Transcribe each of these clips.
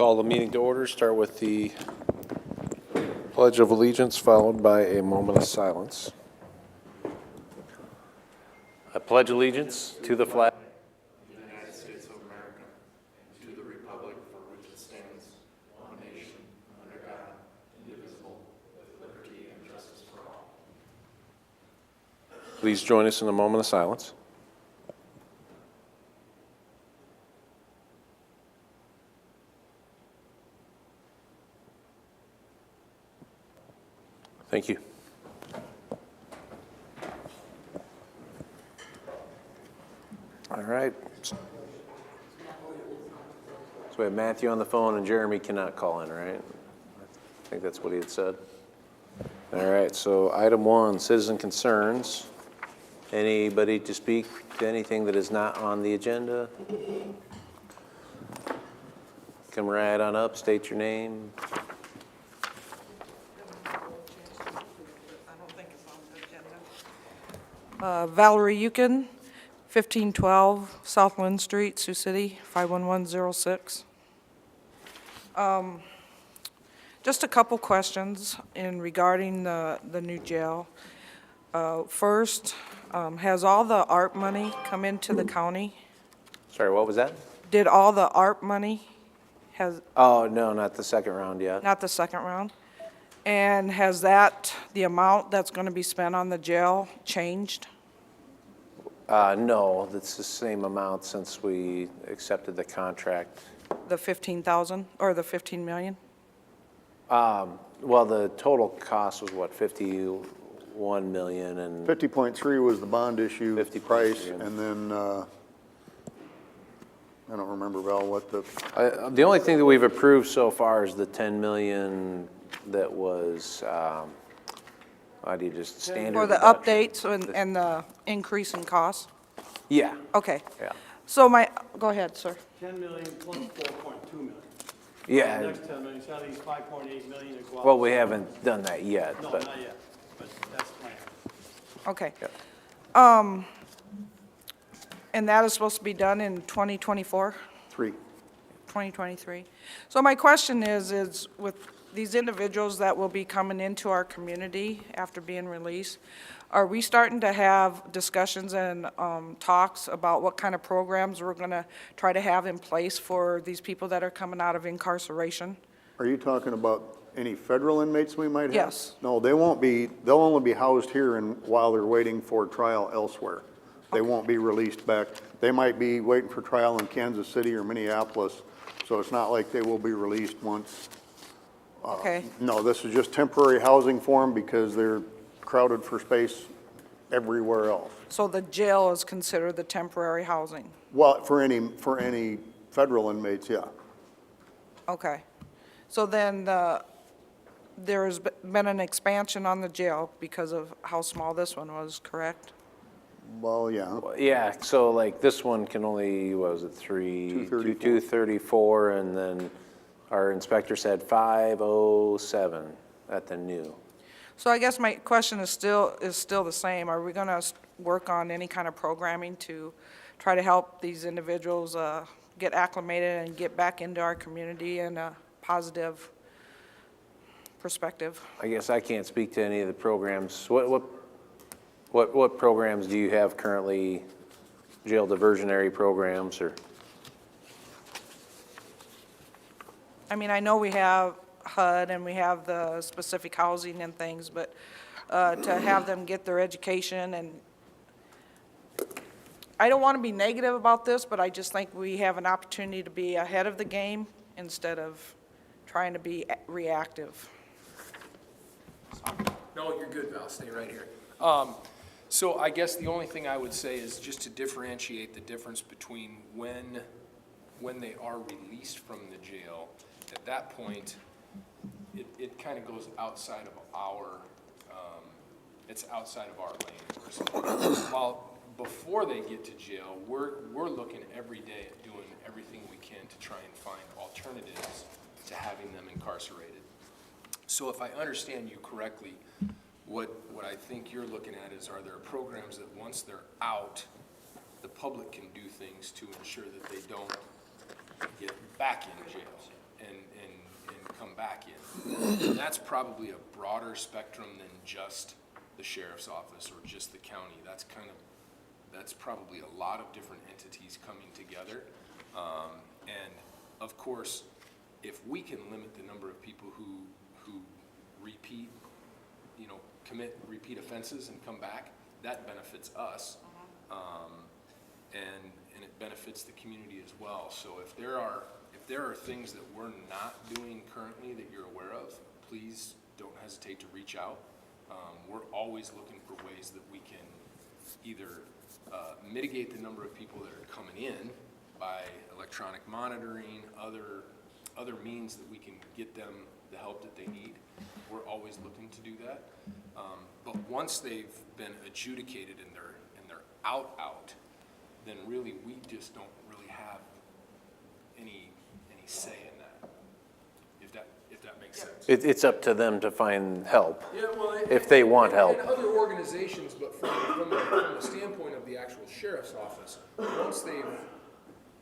Call the meeting to order. Start with the Pledge of Allegiance, followed by a moment of silence. I pledge allegiance to the flag of the United States of America and to the republic for which it stands, one nation, under God, indivisible, with liberty and justice for all. Please join us in a moment of silence. Thank you. All right. So we have Matthew on the phone and Jeremy cannot call in, right? I think that's what he had said. All right, so item 1, citizen concerns. Anybody to speak to anything that is not on the agenda? Come right on up, state your name. Valerie Yukon, 1512 South Lynn Street, Sioux City, 51106. Just a couple questions regarding the new jail. First, has all the ARP money come into the county? Sorry, what was that? Did all the ARP money Oh, no, not the second round yet. not the second round? And has the amount that's going to be spent on the jail changed? No, that's the same amount since we accepted the contract. The 15,000 or the 15 million? Well, the total cost was what, 51 million and 50.3 was the bond issue 50 price, yeah. and then, I don't remember, Val, what the, the only thing that we've approved so far is the 10 million that was, how do you just standard For the deduction. updates and the increase in costs? Yeah, Okay. yeah. So go ahead, sir. 10 million plus 4.2 million. Yeah, The next 10 million, so that leaves 5.8 million to go out. well, we haven't done that yet, No, but not yet, but that's planned. Okay. Yeah. And that is supposed to be done in 2024, 2023. So my question is with these individuals that will be coming into our community after being released, are we starting to have discussions and talks about what kind of programs we're going to try to have in place for these people that are coming out of incarceration? Are you talking about any federal inmates we might have? Yes. No, they won't be, they'll only be housed here while they're waiting for trial elsewhere. They won't be released back. They might be waiting for trial in Kansas City or Minneapolis, so it's not like they will be released once. Okay. No, this is just temporary housing for them because they're crowded for space everywhere else. So the jail is considered the temporary housing? Well, for any federal inmates, yeah. Okay. So then there's been an expansion on the jail because of how small this one was, correct? Well, yeah. yeah, so like this one can only, what was it, 234, and then our inspector said 507 at the new. So I guess my question is still the same. Are we going to work on any kind of programming to try to help these individuals get acclimated and get back into our community in a positive perspective? I guess I can't speak to any of the programs. What programs do you have currently, jail diversionary programs or? I mean, I know we have HUD and we have the specific housing and things, but to have them get their education, and I don't want to be negative about this, but I just think we have an opportunity to be ahead of the game instead of trying to be reactive. No, you're good, Val. Stay right here. So I guess the only thing I would say is just to differentiate the difference between when they are released from the jail. At that point, it kind of goes outside of our, it's outside of our lane. While before they get to jail, we're looking every day at doing everything we can to try and find alternatives to having them incarcerated. So if I understand you correctly, what I think you're looking at is, are there programs that once they're out, the public can do things to ensure that they don't get back in jail? and come back in. And that's probably a broader spectrum than just the sheriff's office or just the county. That's probably a lot of different entities coming together. And of course, if we can limit the number of people who repeat, commit repeat offenses and come back, that benefits us. And it benefits the community as well. So if there are things that we're not doing currently that you're aware of, please don't hesitate to reach out. We're always looking for ways that we can either mitigate the number of people that are coming in by electronic monitoring, other means that we can get them the help that they need. We're always looking to do that. But once they've been adjudicated and they're out, then really we just don't really have any say in that. If that makes sense. It's up to them to find help, Yeah, well, if they want help. And other organizations, but from the standpoint of the actual sheriff's office, once they've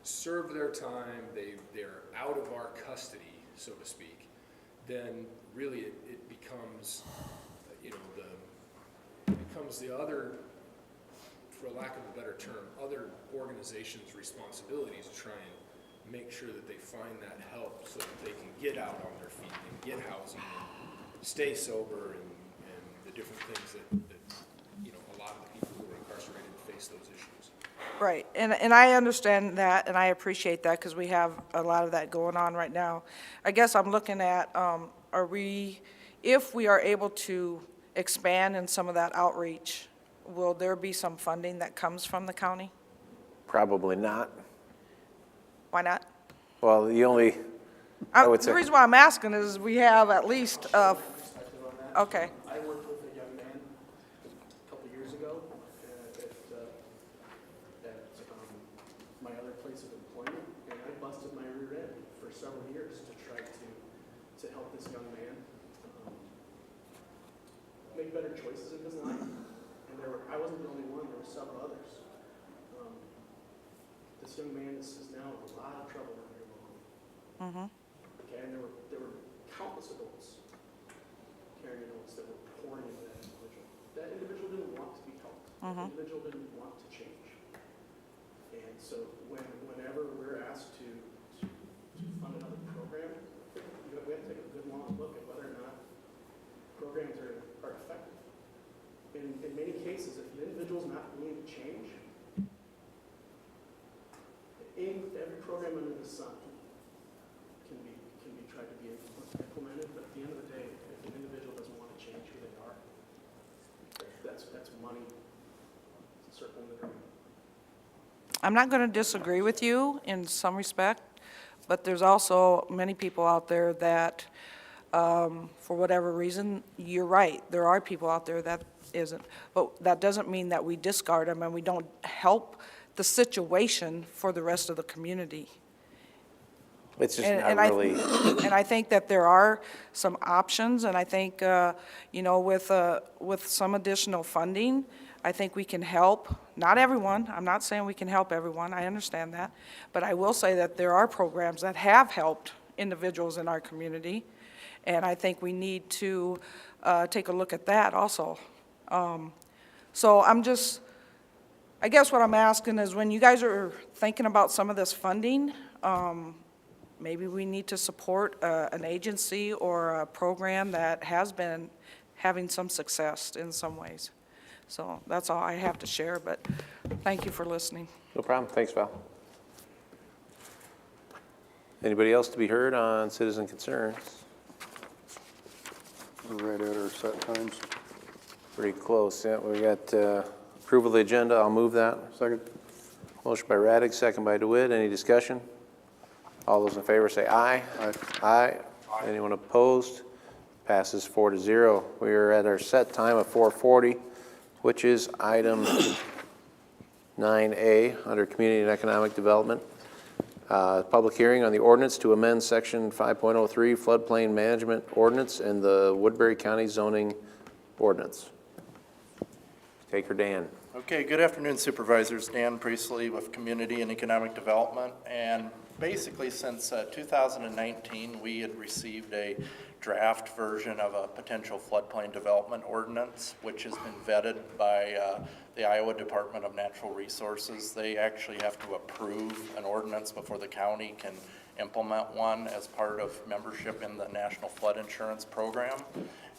served their time, they're out of our custody, so to speak, then really it becomes, the other, for lack of a better term, other organizations' responsibility to try and make sure that they find that help so that they can get out on their feet and get housing and stay sober and the different things that a lot of the people who are incarcerated face those issues. Right, and I understand that, and I appreciate that, because we have a lot of that going on right now. I guess I'm looking at, if we are able to expand in some of that outreach, will there be some funding that comes from the county? Probably not. Why not? Well, I would say. The reason why I'm asking is we have at least, okay, I worked with a young man a couple years ago at my other place of employment, and I busted my rear end for several years to try to help this young man make better choices in his life. And I wasn't the only one, there were several others. This young man is now in a lot of trouble down here locally. Okay, and there were countless adults carrying notes that were pouring into that individual. That individual didn't want to be helped. That individual didn't want to change. And so whenever we're asked to fund another program, we have to take a good long look at whether or not programs are effective. In many cases, if the individual is not willing to change, every program under the sun can be tried to be implemented, but at the end of the day, if an individual doesn't want to change who they are, that's money circling the drain. I'm not going to disagree with you in some respect, but there's also many people out there that, for whatever reason, you're right, there are people out there that isn't. But that doesn't mean that we discard them and we don't help the situation for the rest of the community. It's just And not really. And I think that there are some options, and I think, with some additional funding, I think we can help, not everyone, I'm not saying we can help everyone, I understand that, but I will say that there are programs that have helped individuals in our community, and I think we need to take a look at that also. So I guess what I'm asking is, when you guys are thinking about some of this funding, maybe we need to support an agency or a program that has been having some success in some ways. So that's all I have to share, but thank you for listening. No problem. Thanks, Val. Anybody else to be heard on citizen concerns? We're right at our set times. Pretty close, yeah. We got approval of the agenda. I'll move that. Second? Motion by Raddick, second by DeWitt. Any discussion? All those in favor say aye. Aye. Aye. Anyone opposed? Passes 4-0. We are at our set time of 4:40, which is item 9A under Community and Economic Development. Public hearing on the ordinance to amend Section 5.03 Floodplain Management Ordinance and the Woodbury County Zoning Ordinance. Taker Dan. Okay, good afternoon, Supervisors. Dan Priestley with Community and Economic Development. And basically since 2019, we had received a draft version of a potential floodplain development ordinance, which has been vetted by the Iowa Department of Natural Resources. They actually have to approve an ordinance before the county can implement one as part of membership in the National Flood Insurance Program.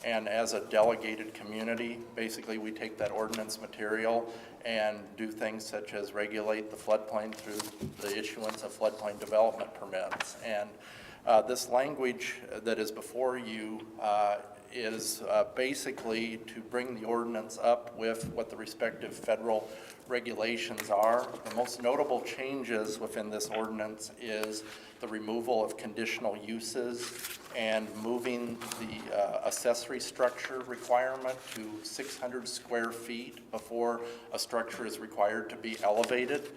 And as a delegated community, basically we take that ordinance material and do things such as regulate the floodplain through the issuance of floodplain development permits. And this language that is before you is basically to bring the ordinance up with what the respective federal regulations are. The most notable changes within this ordinance is the removal of conditional uses and moving the accessory structure requirement to 600 square feet before a structure is required to be elevated.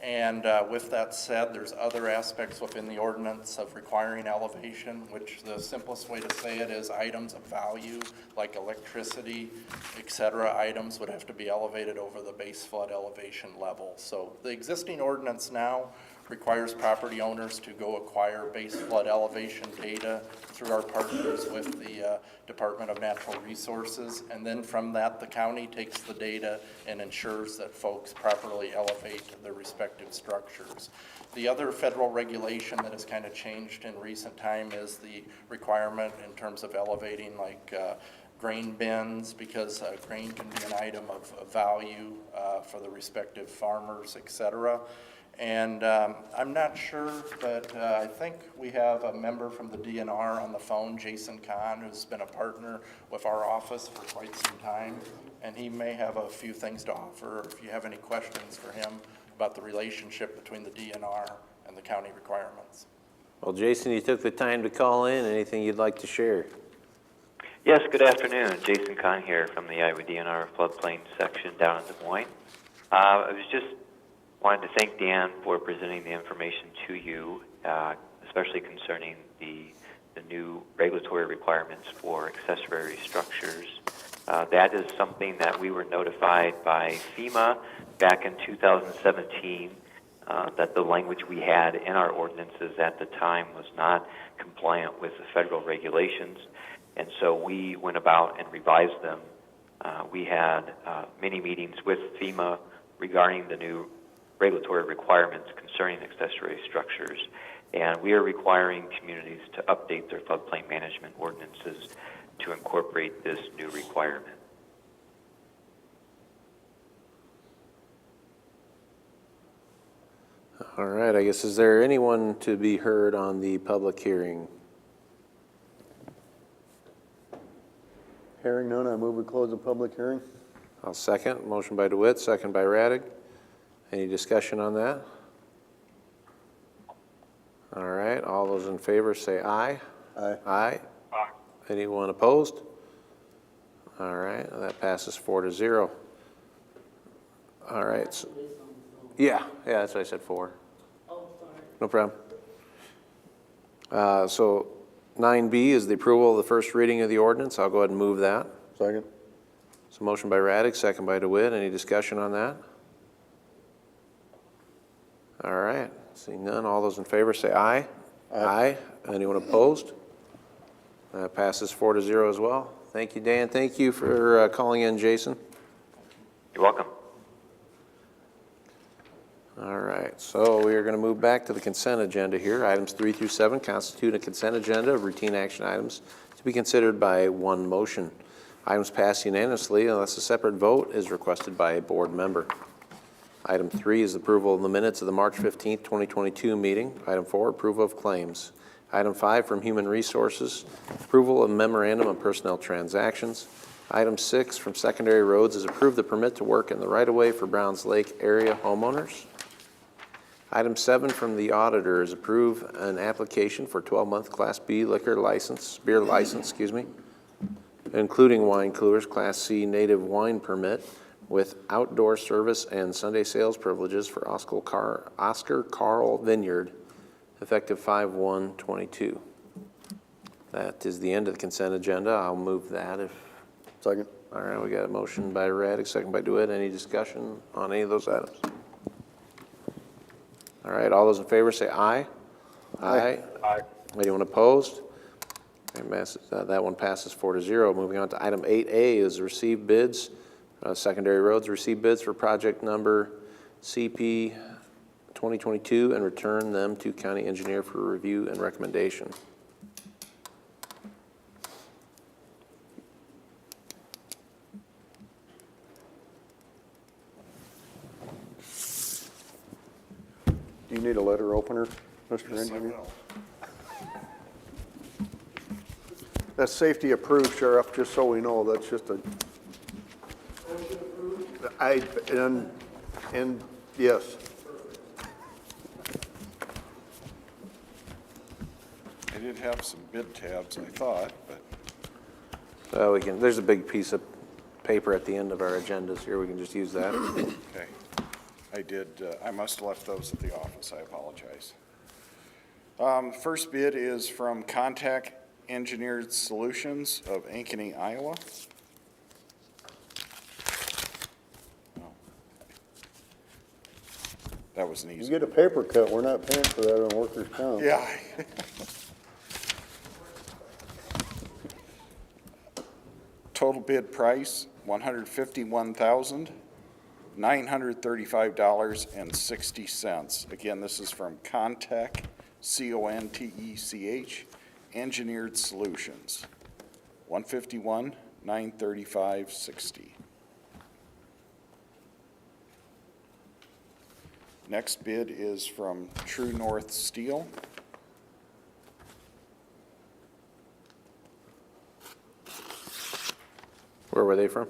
And with that said, there's other aspects within the ordinance of requiring elevation, which the simplest way to say it is items of value like electricity, et cetera, items would have to be elevated over the base flood elevation level. So the existing ordinance now requires property owners to go acquire base flood elevation data through our partners with the Department of Natural Resources. And then from that, the county takes the data and ensures that folks properly elevate their respective structures. The other federal regulation that has kind of changed in recent time is the requirement in terms of elevating like grain bins, because grain can be an item of value for the respective farmers, et cetera. And I'm not sure, but I think we have a member from the DNR on the phone, Jason Kahn, who's been a partner with our office for quite some time, and he may have a few things to offer if you have any questions for him about the relationship between the DNR and the county requirements. Well, Jason, you took the time to call in. Anything you'd like to share? Yes, good afternoon. Jason Kahn here from the Iowa DNR floodplain section down in Des Moines. I was just wanted to thank Dan for presenting the information to you, especially concerning the new regulatory requirements for accessory structures. That is something that we were notified by FEMA back in 2017, that the language we had in our ordinances at the time was not compliant with the federal regulations, and so we went about and revised them. We had many meetings with FEMA regarding the new regulatory requirements concerning accessory structures, and we are requiring communities to update their floodplain management ordinances to incorporate this new requirement. All right, I guess, is there anyone to be heard on the public hearing? Hearing none, I move we close the public hearing. I'll second. Motion by DeWitt, second by Radig. Any discussion on that? All right, all those in favor say aye. Aye. Aye. Aye. Anyone opposed? All right, that passes 4-0. All right. So, yeah, that's what I said, 4. No problem. So 9B is the approval of the first reading of the ordinance. I'll go ahead and move that. Second. So motion by Radig, second by DeWitt. Any discussion on that? All right, seeing none, all those in favor say aye. Aye. Anyone opposed? That passes 4-0 as well. Thank you, Dan. Thank you for calling in, Jason. You're welcome. All right, so we are going to move back to the consent agenda here. Items 3 through 7 constitute a consent agenda of routine action items to be considered by one motion. Items pass unanimously unless a separate vote is requested by a board member. Item 3 is approval of the minutes of the March 15th, 2022 meeting. Item 4, approval of claims. Item 5 from Human Resources, approval of memorandum of personnel transactions. Item 6 from Secondary Roads is approve the permit to work in the right-of-way for Browns Lake area homeowners. Item 7 from the auditor is approve an application for 12-month Class B liquor license, beer license, including wine coolers, Class C native wine permit with outdoor service and Sunday sales privileges for Oscar Carl Vineyard, effective 5/1/22. That is the end of the consent agenda. I'll move that if. Second. All right, we got a motion by Radig, second by DeWitt. Any discussion on any of those items? All right, all those in favor say aye. Aye. Aye. Anyone opposed? That one passes 4-0. Moving on to item 8A is receive bids, secondary roads, receive bids for project number CP 2022 and return them to county engineer for review and recommendation. Do you need a letter opener, Mr. Engineer? That's safety approved, Sheriff, just so we know, that's just a. And yes. I did have some bid tabs, I thought, but There's a big piece of paper at the end of our agendas here. We can just use that. okay. I must have left those at the office, I apologize. First bid is from Contact Engineered Solutions of Ankeny, Iowa. Oh. That was an You easy. get a paper cut, we're not paying for that on workers' comp. Yeah. Total bid price, $151,935.60. Again, this is from Contech, C-O-N-T-E-C-H, Engineered Solutions. $151,935.60. Next bid is from True North Steel. Where were they from?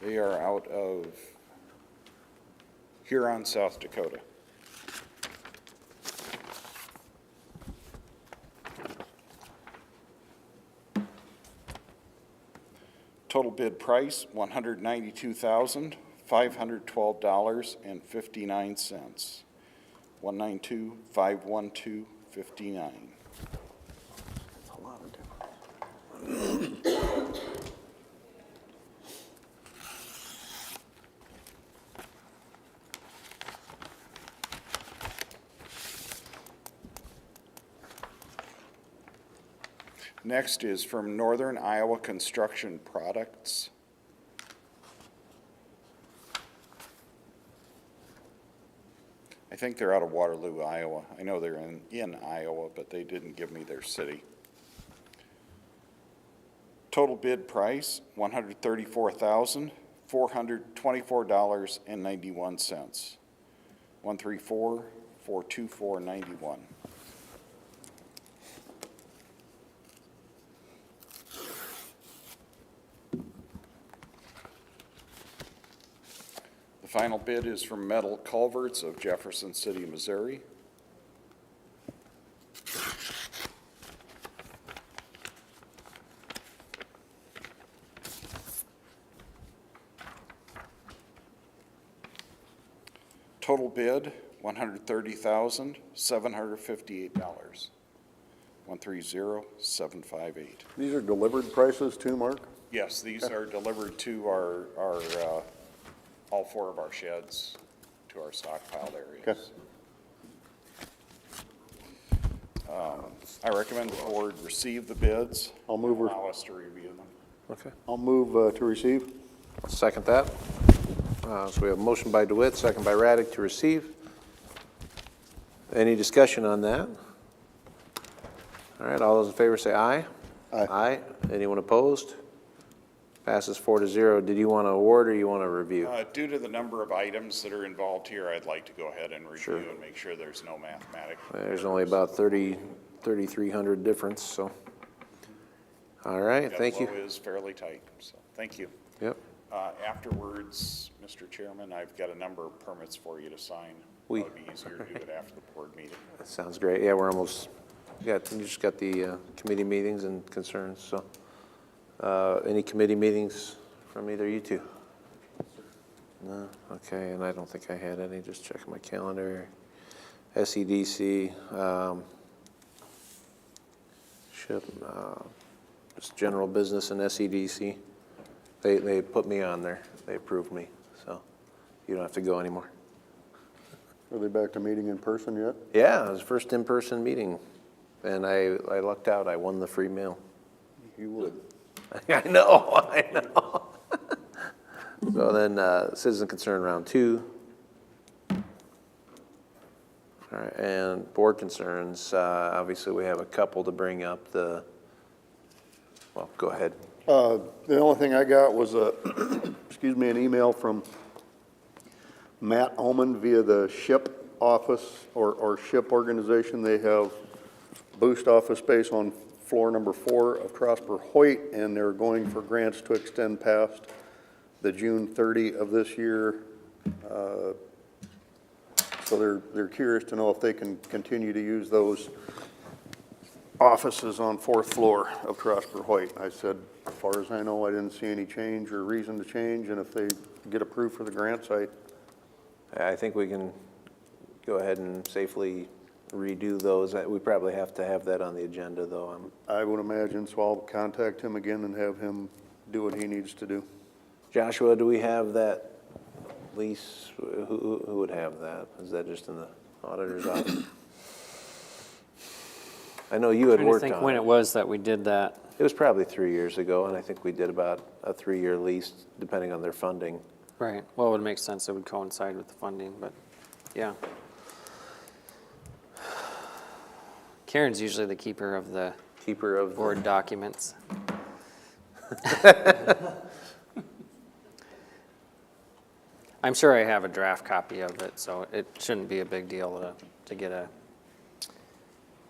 They are out of Huron, South Dakota. Total bid price, $192,512.59. $192,512.59. That's a lot of difference. Next is from Northern Iowa Construction Products. I think they're out of Waterloo, Iowa. I know they're in Iowa, but they didn't give me their city. Total bid price, $134,424.91. $134,424.91. The final bid is from Metal Culverts of Jefferson City, Missouri. Total bid, $130,758. $130,758. These are delivered prices too, Mark? Yes, these are delivered to our all four of our sheds, to our stockpiled areas. I recommend the board receive the bids. I'll move her. Allow us to review them. Okay. I'll move to receive. I'll second that. So we have a motion by DeWitt, second by Raddick to receive. Any discussion on that? All right, all those in favor say aye. Aye. Aye. Anyone opposed? Passes 4-0. Did you want to award or you want to review? Due to the number of items that are involved here, I'd like to go ahead and review Sure. and make sure there's no mathematical. There's only about 3,300 difference, so. All right, thank you. That flow is fairly tight, so thank you. Yep. Afterwards, Mr. Chairman, I've got a number of permits for you to sign. It would be easier to do it after the board meeting. That sounds great. Yeah, we're almost, you just got the committee meetings and concerns, so. Any committee meetings from either of you two? No? Okay, and I don't think I had any, just checking my calendar. SEDC, just general business and SEDC. They put me on there. They approved me, so you don't have to go anymore. Are they back to meeting in person yet? Yeah, it was first in-person meeting, and I lucked out. I won the free meal. You would. I know. So then, citizen concern round 2. All right, and board concerns, obviously we have a couple to bring up. Well, go ahead. The only thing I got was excuse me, an email from Matt Oman via the SHIP office or SHIP organization. They have boost office space on floor number 4 of Prosper Hoyt, and they're going for grants to extend past the June 30 of this year. So they're curious to know if they can continue to use those offices on 4th floor of Prosper Hoyt. I said, as far as I know, I didn't see any change or reason to change, and if they get approved for the grants, I think we can go ahead and safely redo those. We probably have to have that on the agenda, though. I would imagine, so I'll contact him again and have him do what he needs to do. Joshua, do we have that lease? Who would have that? Is that just in the auditor's office? I know you had Trying to worked on it. think when it was that we did that. It was probably 3 years ago, and I think we did about a 3-year lease, depending on their funding. Right. Well, it would make sense. It would coincide with the funding, but yeah. Karen's usually the keeper of the Keeper of board documents. I'm sure I have a draft copy of it, so it shouldn't be a big deal to get a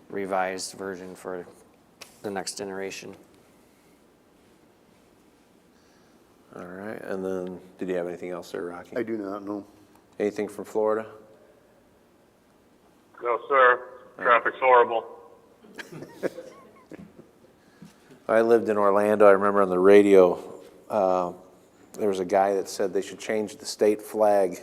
revised version for the next iteration. All right, and then, did you have anything else there, Rocky? I do not know. Anything from Florida? No, sir. Traffic's horrible. I lived in Orlando. I remember on the radio, there was a guy that said they should change the state flag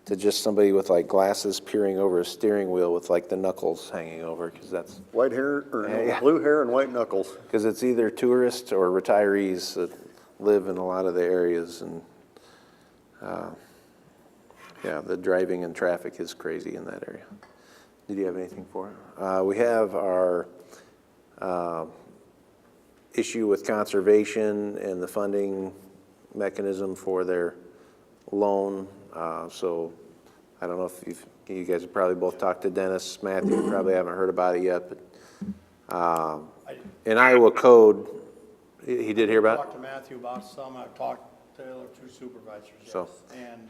to just somebody with like glasses peering over a steering wheel with like the knuckles hanging over, because that's, White hair, or no, Yeah. blue hair and white knuckles. because it's either tourists or retirees that live in a lot of the areas, and yeah, the driving and traffic is crazy in that area. Did you have anything for it? We have our issue with conservation and the funding mechanism for their loan. So I don't know if you guys have probably both talked to Dennis. Matthew, you probably haven't heard about it yet, but in Iowa code, he did hear about it? I've talked to Matthew about some, I've talked to the other 2 supervisors, yes. So- And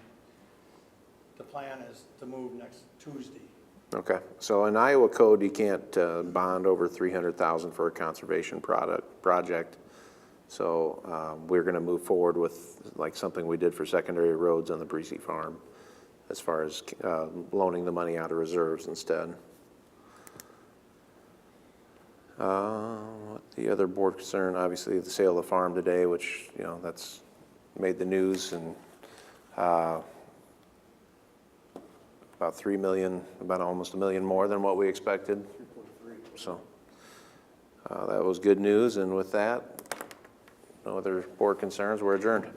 the plan is to move next Tuesday. Okay, so in Iowa code, you can't bond over $300,000 for a conservation project. So we're going to move forward with like something we did for secondary roads on the Breesy Farm, as far as loaning the money out of reserves instead. The other board concern, obviously, the sale of the farm today, which, you know, that's made the news, and about 3 million, about almost $1 million more than what we expected. So that was good news, and with that, no other board concerns, we're adjourned.